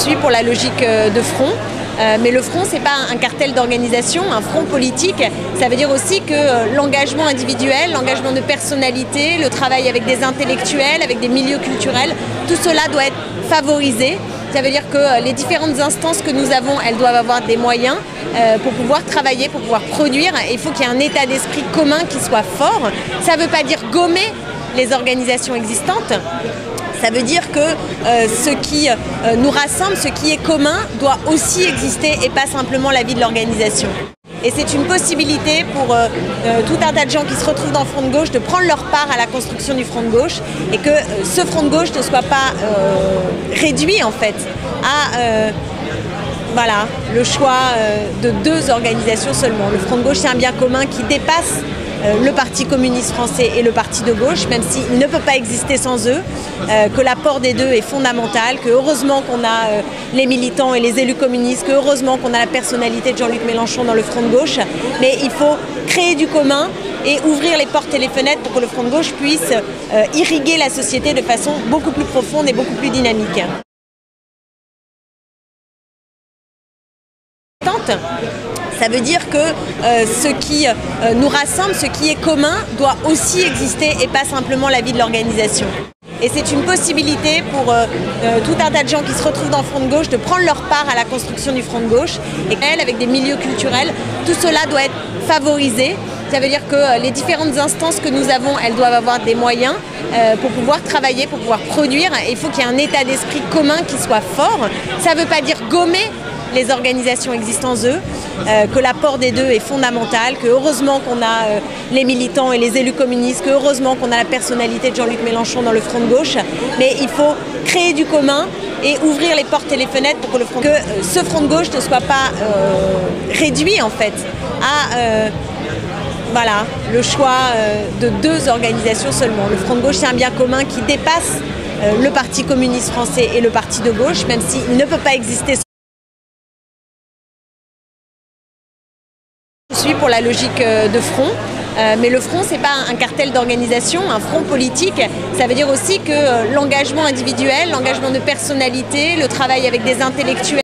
suis pour la logique de front. Mais le front, ce n'est pas un cartel d'organisation, un front politique. Ça veut dire aussi que l'engagement individuel, l'engagement de personnalité, le travail avec des intellectuels, avec des milieux culturels, tout cela doit être favorisé. Ça veut dire que les différentes instances que nous avons, elles doivent avoir des moyens pour pouvoir travailler, pour pouvoir produire. Et il faut qu'il y ait un état d'esprit commun qui soit fort. Ça ne veut pas dire gommer les organisations existantes. Ça veut dire que ce qui nous rassemble, ce qui est commun, doit aussi exister et pas simplement la vie de l'organisation. Et c'est une possibilité pour tout un tas de gens qui se retrouvent dans le Front de gauche de prendre leur part à la construction du Front de gauche et que ce Front de gauche ne soit pas réduit en fait à voilà, le choix de deux organisations seulement. Le Front de gauche, c'est un bien commun qui dépasse le Parti communiste français et le Parti de gauche, même s'il ne peut pas exister sans eux, que l'apport des deux est fondamental, que heureusement qu'on a les militants et les élus communistes, que heureusement qu'on a la personnalité de Jean-Luc Mélenchon dans le Front de gauche, mais il faut créer du commun et ouvrir les portes et les fenêtres pour que le Front de gauche puisse irriguer la société de façon beaucoup plus profonde et beaucoup plus dynamique. Ça veut dire que ce qui nous rassemble, ce qui est commun, doit aussi exister et pas simplement la vie de l'organisation. Et c'est une possibilité pour tout un tas de gens qui se retrouvent dans le Front de gauche de prendre leur part à la construction du Front de gauche et avec des milieux culturels, tout cela doit être favorisé. Ça veut dire que les différentes instances que nous avons, elles doivent avoir des moyens pour pouvoir travailler, pour pouvoir produire. Et il faut qu'il y ait un état d'esprit commun qui soit fort. Ça ne veut pas dire gommer les organisations existantes, que l'apport des deux est fondamental, que heureusement qu'on a les militants et les élus communistes, que heureusement qu'on a la personnalité de Jean-Luc Mélenchon dans le Front de gauche, mais il faut créer du commun et ouvrir les portes et les fenêtres pour que ce Front de gauche ne soit pas réduit en fait à voilà, le choix de deux organisations seulement. Le Front de gauche, c'est un bien commun qui dépasse le Parti communiste français et le Parti de gauche, même s'il ne peut pas exister. Je suis pour la logique de front, mais le front, ce n'est pas un cartel d'organisation, un front politique. Ça veut dire aussi que l'engagement individuel, l'engagement de personnalité, le travail avec des intellectuels,